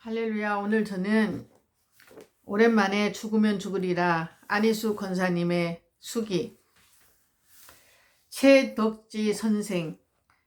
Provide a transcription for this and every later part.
할렐루야. 오늘 저는 오랜만에 죽으면 죽으리라 안희수 권사님의 수기. 최덕지 선생.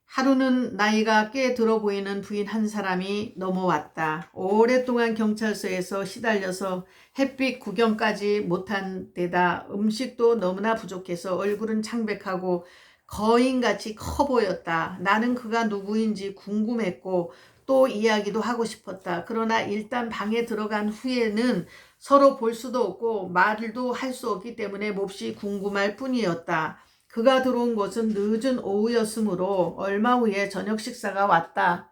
하루는 나이가 꽤 들어 보이는 부인 한 사람이 넘어왔다. 오랫동안 경찰서에서 시달려서 햇빛 구경까지 못한 데다 음식도 너무나 부족해서 얼굴은 창백하고 거인같이 커 보였다. 나는 그가 누구인지 궁금했고 또 이야기도 하고 싶었다. 그러나 일단 방에 들어간 후에는 서로 볼 수도 없고 말도 할 수 없기 때문에 몹시 궁금할 뿐이었다. 그가 들어온 곳은 늦은 오후였으므로 얼마 후에 저녁 식사가 왔다.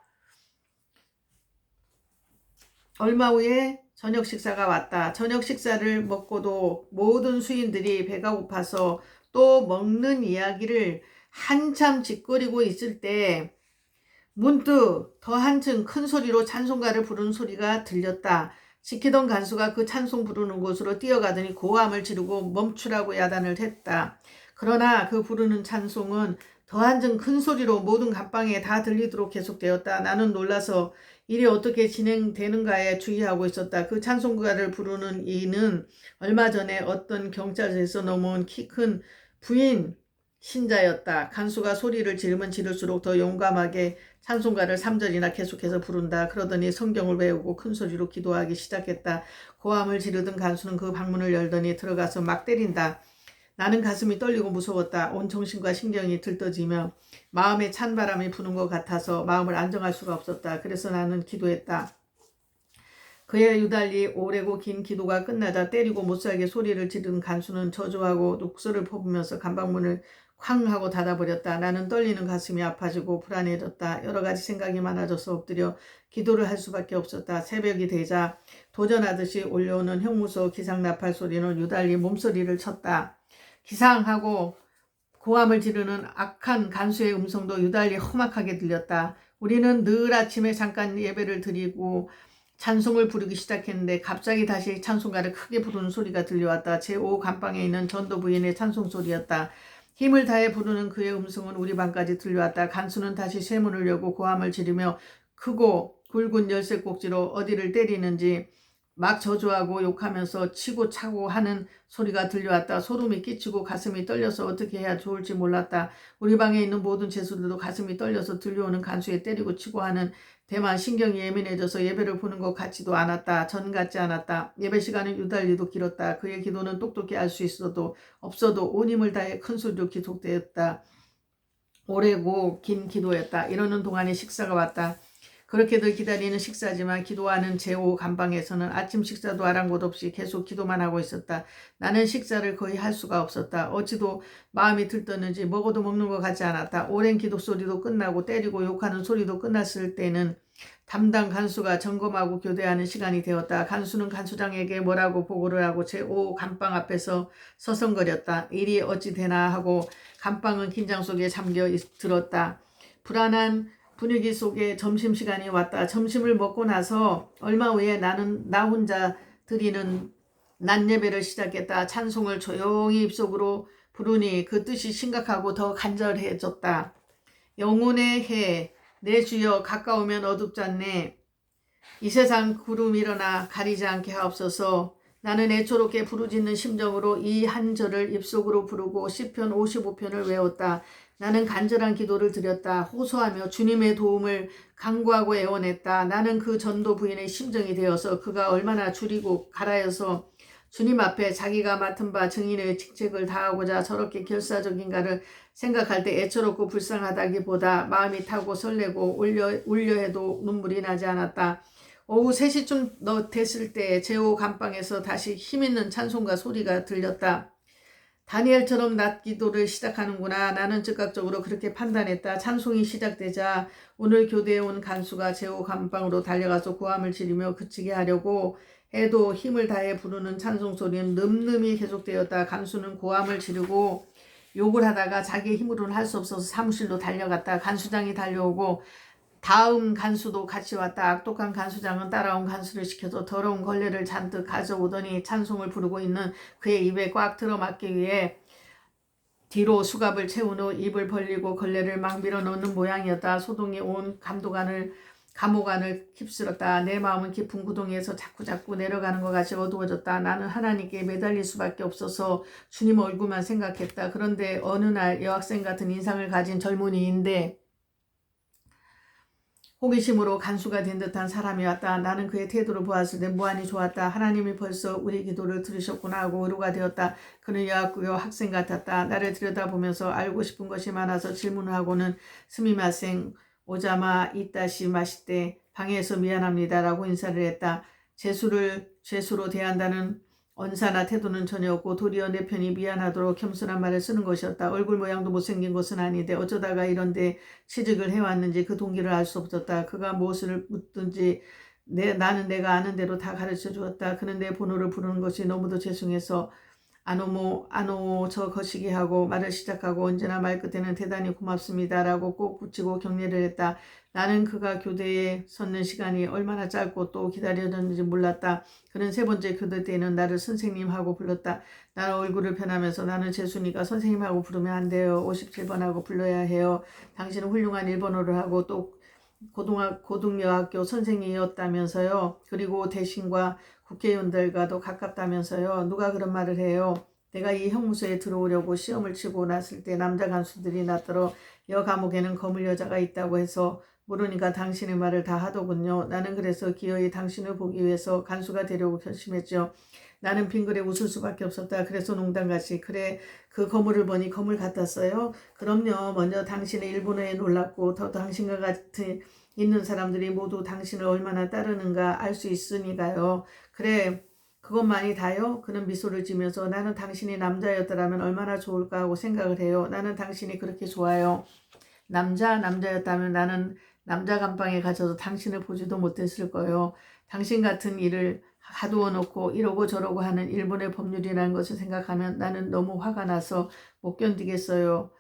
저녁 식사를 먹고도 모든 수인들이 배가 고파서 또 먹는 이야기를 한참 짓거리고 있을 때 문득 더 한층 큰 소리로 찬송가를 부르는 소리가 들렸다. 지키던 간수가 그 찬송 부르는 곳으로 뛰어가더니 고함을 지르고 멈추라고 야단을 했다. 그러나 그 부르는 찬송은 더 한층 큰 소리로 모든 감방에 다 들리도록 계속되었다. 나는 놀라서 일이 어떻게 진행되는가에 주의하고 있었다. 그 찬송가를 부르는 이는 얼마 전에 어떤 경찰서에서 넘어온 키 큰 부인 신자였다. 간수가 소리를 지르면 지를수록 더 용감하게 찬송가를 3절이나 계속해서 부른다. 그러더니 성경을 외우고 큰 소리로 기도하기 시작했다. 고함을 지르던 간수는 그 방문을 열더니 들어가서 막 때린다. 나는 가슴이 떨리고 무서웠다. 온 정신과 신경이 들떠지며 마음에 찬바람이 부는 것 같아서 마음을 안정할 수가 없었다. 그래서 나는 기도했다. 그의 유달리 오래고 긴 기도가 끝나자 때리고 못살게 소리를 지르는 간수는 저주하고 녹소를 퍼부면서 감방문을 쾅 하고 닫아버렸다. 나는 떨리는 가슴이 아파지고 불안해졌다. 여러 가지 생각이 많아져서 엎드려 기도를 할 수밖에 없었다. 새벽이 되자 도전하듯이 올려오는 형무소 기상나팔 소리는 유달리 몸소리를 쳤다. 기상하고 고함을 지르는 악한 간수의 음성도 유달리 험악하게 들렸다. 우리는 늘 아침에 잠깐 예배를 드리고 찬송을 부르기 시작했는데 갑자기 다시 찬송가를 크게 부르는 소리가 들려왔다. 제5 감방에 있는 전도 부인의 찬송 소리였다. 힘을 다해 부르는 그의 음성은 우리 방까지 들려왔다. 간수는 다시 쇠문을 열고 고함을 지르며 크고 굵은 열쇠 꼭지로 어디를 때리는지 막 저주하고 욕하면서 치고 차고 하는 소리가 들려왔다. 소름이 끼치고 가슴이 떨려서 어떻게 해야 좋을지 몰랐다. 우리 방에 있는 모든 제수들도 가슴이 떨려서 들려오는 간수에 때리고 치고 하는 대만 신경이 예민해져서 예배를 보는 것 같지도 않았다. 전 같지 않았다. 예배 시간은 유달리도 길었다. 그의 기도는 똑똑히 알 수 있어도 없어도 온 힘을 다해 큰 소리로 기속되었다. 오래고 긴 기도였다. 이러는 동안에 식사가 왔다. 그렇게들 기다리는 식사지만 기도하는 제5 감방에서는 아침 식사도 아랑곳 없이 계속 기도만 하고 있었다. 나는 식사를 거의 할 수가 없었다. 어찌도 마음이 들떴는지 먹어도 먹는 것 같지 않았다. 오랜 기도 소리도 끝나고 때리고 욕하는 소리도 끝났을 때는 담당 간수가 점검하고 교대하는 시간이 되었다. 간수는 간수장에게 뭐라고 보고를 하고 제5 감방 앞에서 서성거렸다. 일이 어찌 되나 하고 감방은 긴장 속에 잠겨 들었다. 불안한 분위기 속에 점심시간이 왔다. 점심을 먹고 나서 얼마 후에 나는 나 혼자 드리는 낮예배를 시작했다. 찬송을 조용히 입속으로 부르니 그 뜻이 심각하고 더 간절해졌다. 영혼의 해, 내 주여 가까우면 어둡잖네. 이 세상 구름 일어나 가리지 않게 하옵소서. 나는 애초롭게 부르짖는 심정으로 이 한 절을 입속으로 부르고 시편 55편을 외웠다. 나는 간절한 기도를 드렸다. 호소하며 주님의 도움을 간구하고 애원했다. 나는 그 전도 부인의 심정이 되어서 그가 얼마나 줄이고 갈아여서 주님 앞에 자기가 맡은 바 증인의 직책을 다하고자 저렇게 결사적인가를 생각할 때 애처롭고 불쌍하다기보다 마음이 타고 설레고 울려 해도 눈물이 나지 않았다. 오후 3시쯤 됐을 때 제5 감방에서 다시 힘있는 찬송가 소리가 들렸다. 다니엘처럼 낮 기도를 시작하는구나. 나는 즉각적으로 그렇게 판단했다. 찬송이 시작되자 오늘 교대에 온 간수가 제5 감방으로 달려가서 고함을 지르며 그치게 하려고 해도 힘을 다해 부르는 찬송 소리는 늠름히 계속되었다. 간수는 고함을 지르고 욕을 하다가 자기의 힘으로는 할 수 없어서 사무실로 달려갔다. 간수장이 달려오고 다음 간수도 같이 왔다. 악독한 간수장은 따라온 간수를 시켜서 더러운 걸레를 잔뜩 가져오더니 찬송을 부르고 있는 그의 입에 꽉 들어맞기 위해 뒤로 수갑을 채운 후 입을 벌리고 걸레를 막 밀어넣는 모양이었다. 소동이 온 감독관을 감옥 안을 휩쓸었다. 내 마음은 깊은 구덩이에서 자꾸자꾸 내려가는 것 같이 어두워졌다. 나는 하나님께 매달릴 수밖에 없어서 주님 얼굴만 생각했다. 그런데 어느 날 여학생 같은 인상을 가진 젊은이인데 호기심으로 간수가 된 듯한 사람이 왔다. 나는 그의 태도를 보았을 때 무한히 좋았다. 하나님이 벌써 우리 기도를 들으셨구나 하고 위로가 되었다. 그는 여학교 학생 같았다. 나를 들여다보면서 알고 싶은 것이 많아서 질문을 하고는 스미마생 오자마 이따시 마시때 방해해서 미안합니다 라고 인사를 했다. 죄수로 대한다는 언사나 태도는 전혀 없고 도리어 내 편이 미안하도록 겸손한 말을 쓰는 것이었다. 얼굴 모양도 못생긴 것은 아닌데 어쩌다가 이런데 취직을 해왔는지 그 동기를 알 수 없었다. 그가 무엇을 묻든지 나는 내가 아는 대로 다 가르쳐 주었다. 그는 내 번호를 부르는 것이 너무도 죄송해서 아노 저 거시기 하고 말을 시작하고 언제나 말 끝에는 대단히 고맙습니다 라고 꼭 붙이고 격려를 했다. 나는 그가 교대에 섰는 시간이 얼마나 짧고 또 기다려졌는지 몰랐다. 그는 세 번째 교대 때는 나를 선생님하고 불렀다. 나는 얼굴을 변하면서 나는 재수니까 선생님하고 부르면 안 돼요. 57번하고 불러야 해요. 당신은 훌륭한 일본어를 하고 또 고등여학교 선생님이었다면서요. 그리고 대신과 국회의원들과도 가깝다면서요. 누가 그런 말을 해요. 내가 이 형무소에 들어오려고 시험을 치고 났을 때 남자 간수들이 나더러 여 감옥에는 거물 여자가 있다고 해서 모르니까 당신의 말을 다 하더군요. 나는 그래서 기어이 당신을 보기 위해서 간수가 되려고 결심했죠. 나는 빙그레 웃을 수밖에 없었다. 그래서 농담같이 그래 그 거물을 보니 거물 같았어요. 그럼요. 먼저 당신의 일본어에 놀랐고 더 당신과 같은 있는 사람들이 모두 당신을 얼마나 따르는가 알 수 있으니까요. 그래 그것만이 다요? 그는 미소를 지면서 나는 당신이 남자였더라면 얼마나 좋을까 하고 생각을 해요. 나는 당신이 그렇게 좋아요. 남자였다면 나는 남자 감방에 갇혀서 당신을 보지도 못했을 거예요. 당신 같은 일을 가두어 놓고 이러고 저러고 하는 일본의 법률이라는 것을 생각하면 나는 너무 화가 나서 못 견디겠어요.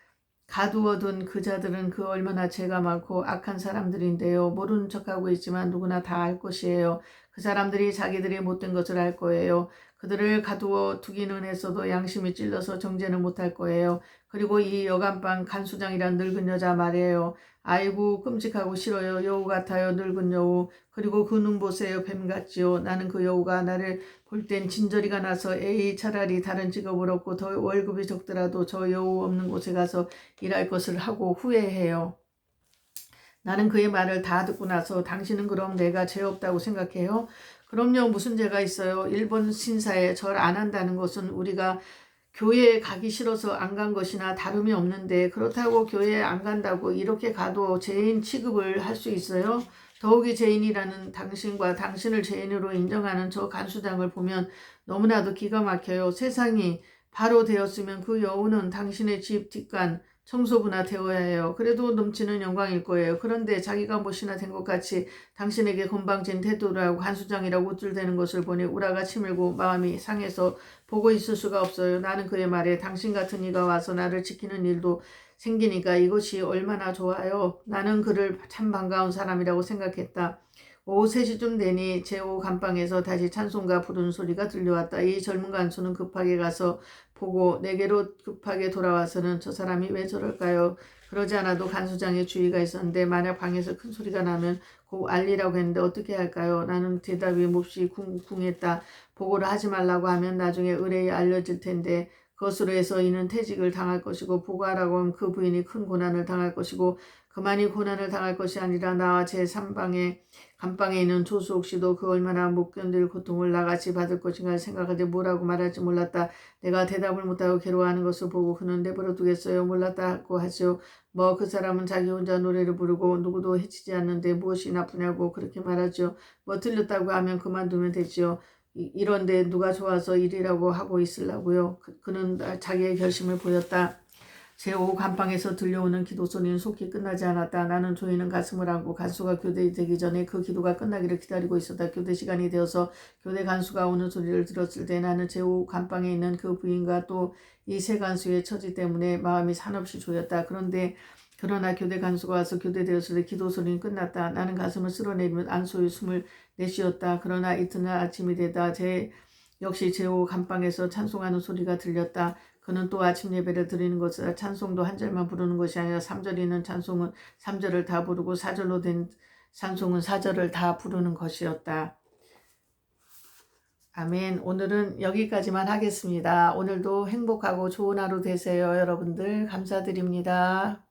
가두어둔 그 자들은 그 얼마나 죄가 많고 악한 사람들인데요. 모르는 척하고 있지만 누구나 다 알 것이에요. 그 사람들이 자기들이 못된 것을 알 거예요. 그들을 가두어 두기는 했어도 양심이 찔러서 정죄는 못할 거예요. 그리고 이 여간방 간수장이란 늙은 여자 말이에요. 아이고 끔찍하고 싫어요. 여우 같아요. 늙은 여우. 그리고 그 눈 보세요. 뱀 같지요. 나는 그 여우가 나를 볼 땐 진저리가 나서 에이 차라리 다른 직업을 얻고 더 월급이 적더라도 저 여우 없는 곳에 가서 일할 것을 하고 후회해요. 나는 그의 말을 다 듣고 나서 당신은 그럼 내가 죄 없다고 생각해요? 그럼요. 무슨 죄가 있어요. 일본 신사에 절 안 한다는 것은 우리가 교회에 가기 싫어서 안 간 것이나 다름이 없는데 그렇다고 교회에 안 간다고 이렇게 가도 죄인 취급을 할 수 있어요? 더욱이 죄인이라는 당신과 당신을 죄인으로 인정하는 저 간수장을 보면 너무나도 기가 막혀요. 세상이 바로 되었으면 그 여우는 당신의 집 뒷간 청소부나 되어야 해요. 그래도 넘치는 영광일 거예요. 그런데 자기가 못이나 된 것 같이 당신에게 건방진 태도를 하고 간수장이라고 우쭐대는 것을 보니 우라가 치밀고 마음이 상해서 보고 있을 수가 없어요. 나는 그의 말에 당신 같은 이가 와서 나를 지키는 일도 생기니까 이것이 얼마나 좋아요. 나는 그를 참 반가운 사람이라고 생각했다. 오후 3시쯤 되니 제5 감방에서 다시 찬송가 부르는 소리가 들려왔다. 이 젊은 간수는 급하게 가서 보고 내게로 급하게 돌아와서는 저 사람이 왜 저럴까요? 그러지 않아도 간수장의 주의가 있었는데 만약 방에서 큰 소리가 나면 곧 알리라고 했는데 어떻게 할까요? 나는 대답이 몹시 궁했다. 보고를 하지 말라고 하면 나중에 의뢰에 알려질 텐데 그것으로 해서 이는 퇴직을 당할 것이고 보고하라고 하면 그 부인이 큰 고난을 당할 것이고 그만이 고난을 당할 것이 아니라 나와 제3방에 감방에 있는 조수옥 씨도 그 얼마나 못 견딜 고통을 나같이 받을 것인가 생각하되 뭐라고 말할지 몰랐다. 내가 대답을 못하고 괴로워하는 것을 보고 그는 내버려 두겠어요. 몰랐다고 하죠. 뭐 그 사람은 자기 혼자 노래를 부르고 누구도 해치지 않는데 무엇이 나쁘냐고 그렇게 말하죠. 뭐 틀렸다고 하면 그만두면 되지요. 이런데 누가 좋아서 일이라고 하고 있으려고요. 그는 자기의 결심을 보였다. 제5 감방에서 들려오는 기도 소리는 속히 끝나지 않았다. 나는 조이는 가슴을 안고 간수가 교대되기 전에 그 기도가 끝나기를 기다리고 있었다. 교대 시간이 되어서 교대 간수가 오는 소리를 들었을 때 나는 제5 감방에 있는 그 부인과 또 이 세 간수의 처지 때문에 마음이 산없이 조였다. 그러나 교대 간수가 와서 교대되었을 때 기도 소리는 끝났다. 나는 가슴을 쓸어내리며 안소히 숨을 내쉬었다. 그러나 이튿날 아침이 되다 역시 제5 감방에서 찬송하는 소리가 들렸다. 그는 또 아침 예배를 드리는 것이라 찬송도 한 절만 부르는 것이 아니라 3절이 있는 찬송은 3절을 다 부르고 4절로 된 산송은 사절을 다 부르는 것이었다. 아멘. 오늘은 여기까지만 하겠습니다. 오늘도 행복하고 좋은 하루 되세요. 여러분들 감사드립니다.